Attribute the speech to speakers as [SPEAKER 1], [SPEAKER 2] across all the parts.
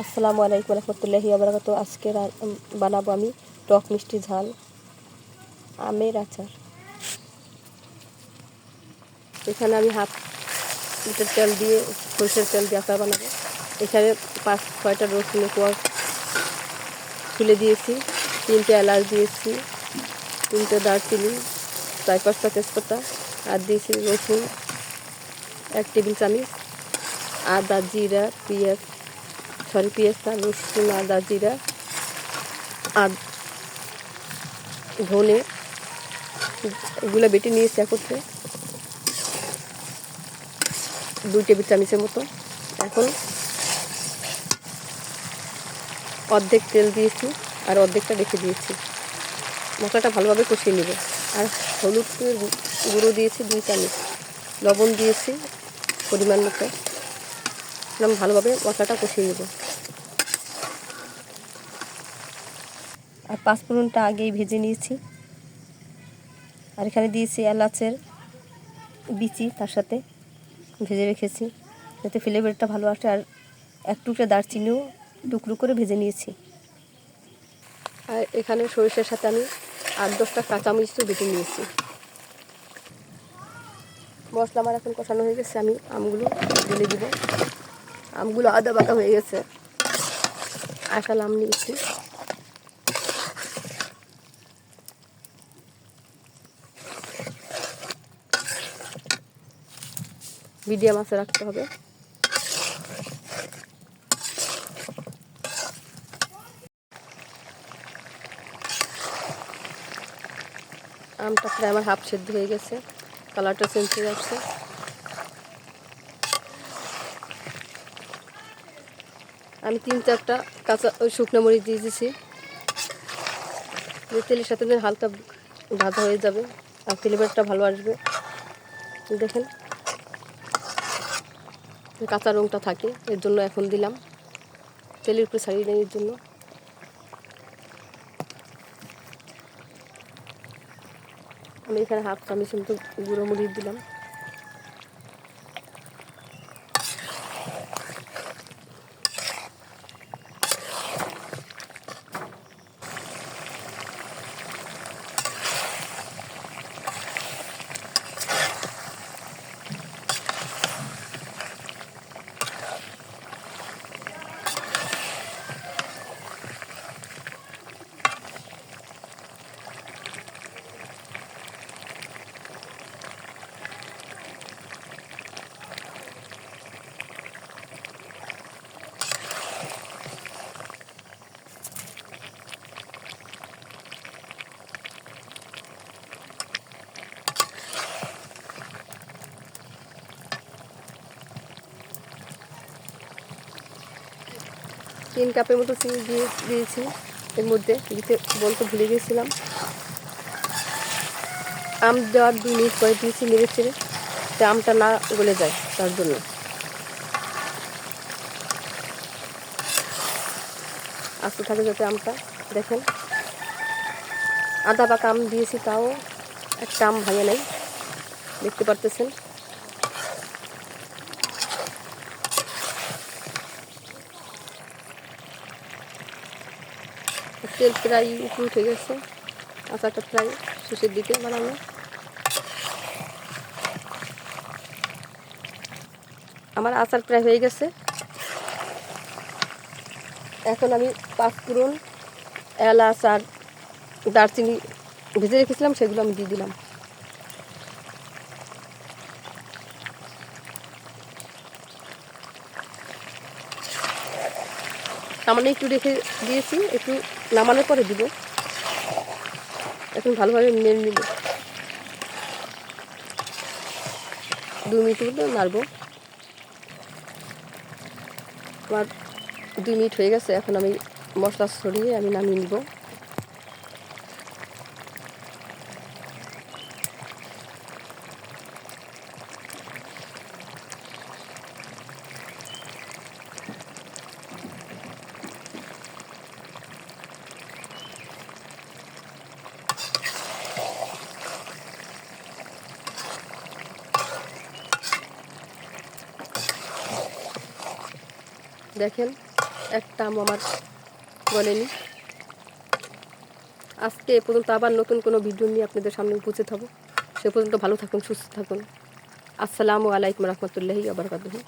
[SPEAKER 1] আসসালামু আলাইকুম রহমতুল্লাহি ওয়া বারাকাতুহু। আজকে বানাবো আমি টক মিষ্টি ঝাল আমের আচার। এখানে আমি হাফ লিটার তেল দিয়ে সরষের তেল দিয়ে আচার বানাবো। এখানে 5-6টা রসুনের কোয়া তুলে দিয়েছি, 3টে এলাচ দিয়েছি, 3টে দারচিনি, 4-5টা তেজপাতা, আর দিয়েছি রসুন 1 টেবিল চামচ, আদা, জিরা, পেঁয়াজ না, রসুন, আদা, জিরা আর ধনে এগুলো বেটে নিয়েছি একত্রে 2 টেবিল চামচের মতো। এখন অর্ধেক তেল দিয়েছি আর অর্ধেকটা রেখে দিয়েছি। মশলাটা ভালোভাবে কষিয়ে নেব। আর হলুদ গুঁড়ো দিয়েছি 2 চামচ, লবণ দিয়েছি পরিমাণ মতো। ভালোভাবে মশলাটা কষিয়ে নেব। আর 5 ফোড়নটা আগেই ভেজে নিয়েছি। আর এখানে দিয়েছি এলাচের বিচি, তার সাথে ভেজে রেখেছি যাতে ফ্লেভারটা ভালো আসে। আর 1 টুকরো দারচিনিও টুকরো করে ভেজে নিয়েছি। আর এখানে সরিষার সাথে আমি 8-10টা কাঁচামরিচও বেটে নিয়েছি। মশলা আমার এখন কষানো হয়ে গেছে, আমি আমগুলো ঢেলে দিব। আমগুলো আদা বাটা হয়ে গেছে। আশাল আম নিয়েছি। মিডিয়াম আঁচে রাখতে হবে। আমটা প্রায় আমার হাফ সেদ্ধ হয়ে গেছে, কালারটা চেঞ্জ হয়ে যাচ্ছে। আমি 3-4টা কাঁচা শুকনো মরিচ দিয়ে দিয়েছি। তেলের সাথে হালকা ভাজা হয়ে যাবে আর ফ্লেভারটা ভালো আসবে। দেখেন কাঁচা রঙটা থাকে, এর জন্য এখন দিলাম, তেলের উপরে ছাড়িয়ে নেই এর জন্য। আমি এখানে হাফ চামচ মতো গুঁড়ো মরিচ দিলাম। তিন কাপের মতো চিনি দিয়েছি। এর মধ্যে দিতে বলতে ভুলে গিয়েছিলাম। আম দেওয়ার 2 মিনিট পরে দিয়েছি নেড়ে চেড়ে, তো আমটা না গলে যায় তার জন্য। আস্তে থাকে যাতে আমটা। দেখেন আধা পাকা আম দিয়েছি, তাও একটা আম ভাঙে নাই, দেখতে পারতেছেন। তেল প্রায় উপরে উঠে গেছে। আচারটা প্রায় শেষের দিকে বানানো। আমার আচার প্রায় হয়ে গেছে। এখন আমি 5 ফোড়ন, এলাচ আর দারচিনি ভেজে রেখেছিলাম, সেগুলো আমি দিয়ে দিলাম। সামান্য একটু রেখে দিয়েছি, একটু নামানোর পরে দিব। এখন ভালোভাবে নেড়ে নিব, 2 মিনিট মতো নাড়বো। আমার 2 মিনিট হয়ে গেছে। এখন আমি মশলা ছড়িয়ে আমি নামিয়ে নিব। দেখেন একটা আম আমার বলেনি। আজকে এ পর্যন্ত আবার নতুন কোনো ভিডিও নিয়ে আপনাদের সামনে উপস্থিত হব। সে পর্যন্ত ভালো থাকুন, সুস্থ থাকুন। আসসালামু আলাইকুম রহমতুল্লাহি ওয়া বারাকাতুহু।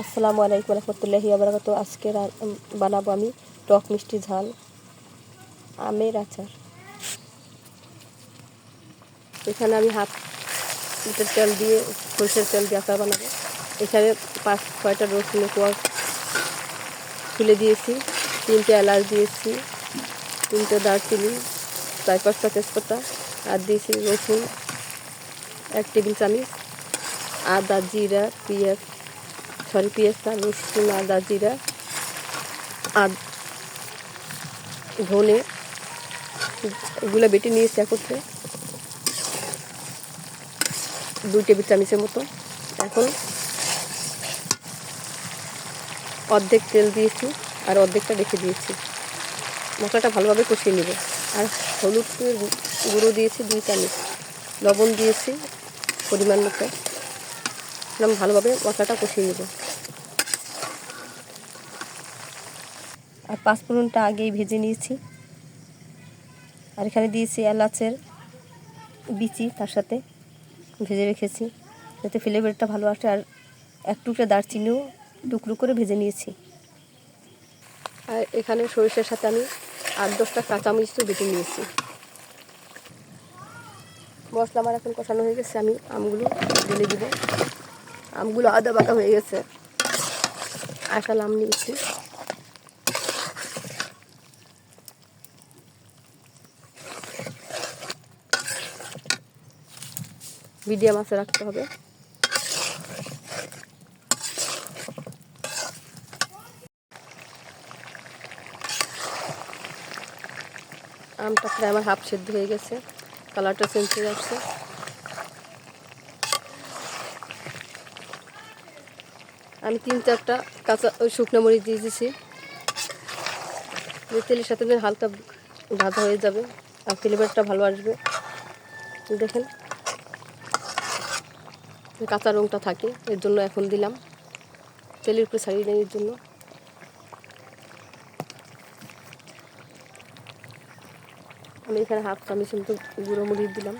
[SPEAKER 1] আসসালামু আলাইকুম রহমতুল্লাহি ওয়া বারাকাতুহু। আজকে বানাবো আমি টক মিষ্টি ঝাল আমের আচার। এখানে আমি হাফ লিটার তেল দিয়ে সরষের তেল দিয়ে আচার বানাবো। এখানে 5-6টা রসুনের কোয়া তুলে দিয়েছি, 3টে এলাচ দিয়েছি, 3টে দারচিনি, 4-5টা তেজপাতা, আর দিয়েছি রসুন 1 টেবিল চামচ, আদা জিরা পেঁয়াজ না রসুন আদা জিরা ধনে এগুলো বেটে নিয়েছি একত্রে 2 টেবিল চামচের মতো। এখন অর্ধেক তেল দিয়েছি আর অর্ধেকটা রেখে দিয়েছি। মশলাটা ভালোভাবে কষিয়ে নেব। আর হলুদ গুঁড়ো দিয়েছি 2 চামচ, লবণ দিয়েছি পরিমাণ মতো। আমি ভালোভাবে মশলাটা কষিয়ে নেব। আর 5 ফোড়নটা আগেই ভেজে নিয়েছি। আর এখানে দিয়েছি এলাচের বিচি, তার সাথে ভেজে রেখেছি যাতে ফ্লেভারটা ভালো আসে। আর 1 টুকরো দারচিনিও টুকরো করে ভেজে নিয়েছি। আর এখানে সরিষার সাথে আমি 8-10টা কাঁচামরিচও বেটে নিয়েছি। মশলা আমার এখন কষানো হয়ে গেছে, আমি আমগুলো ঢেলে দিব। আমগুলো আদা বাটা হয়ে গেছে। আশাল আম নিয়েছি। মিডিয়াম আঁচে রাখতে হবে। আমটা প্রায় আমার হাফ সেদ্ধ হয়ে গেছে, কালারটা চেঞ্জ হয়ে যাচ্ছে। আমি 3-4টা কাঁচা শুকনো মরিচ দিয়ে দিয়েছি। তেলের সাথে হালকা ভাজা হয়ে যাবে আর ফ্লেভারটা ভালো আসবে। দেখেন কাঁচা রঙটা থাকে, এর জন্য এখন দিলাম। তেলের উপরে ছাড়িয়ে নেই এর জন্য। আমি এখানে হাফ চামচ মতো গুঁড়ো মরিচ দিলাম।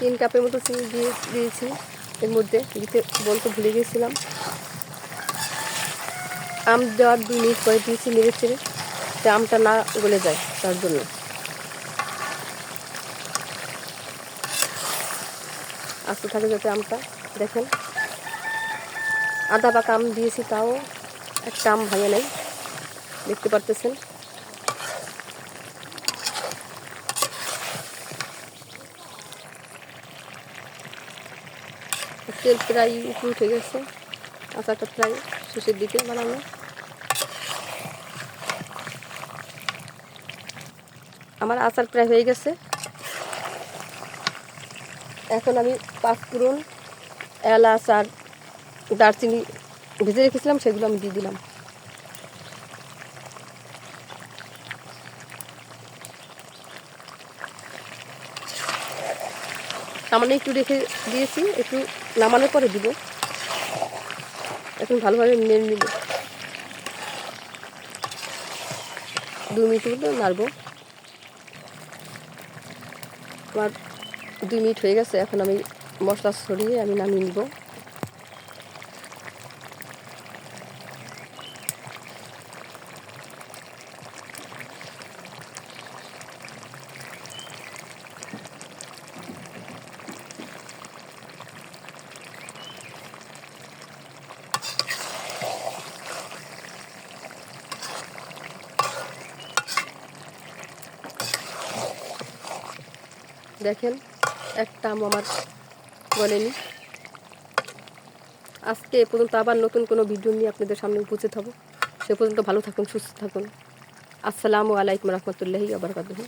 [SPEAKER 1] তিন কাপের মতো চিনি দিয়েছি। এর মধ্যে দিতে বলতে ভুলে গিয়েছিলাম, আম দেওয়ার 2 মিনিট পরে দিয়েছি নেড়ে চেড়ে, আমটা না গলে যায় তার জন্য। আস্তে থাকে যাতে আমটা। দেখেন আধা পাকা আম দিয়েছি, তাও একটা আম ভাঙে নাই, দেখতে পারতেছেন। তেল প্রায় উপরে উঠে গেছে, আচারটা প্রায় শেষের দিকে বানানো। আমার আচার প্রায় হয়ে গেছে। এখন আমি 5 ফোড়ন, এলাচ আর দারচিনি ভেজে রেখেছিলাম, সেগুলো আমি দিয়ে দিলাম। সামান্য একটু রেখে দিয়েছি, একটু নামানোর পরে দিব। এখন ভালোভাবে নেড়ে নিব, 2 মিনিট মতো নাড়বো। আমার 2 মিনিট হয়ে গেছে, এখন আমি মশলা ছড়িয়ে আমি নামিয়ে নিব। দেখেন একটা আম আমার বলেনি। আজকে এ পর্যন্ত, আবার নতুন কোনো ভিডিও নিয়ে আপনাদের সামনে উপস্থিত হব। সে পর্যন্ত ভালো থাকুন, সুস্থ থাকুন। আসসালামু আলাইকুম রহমতুল্লাহি ওয়া বারাকাতুহু।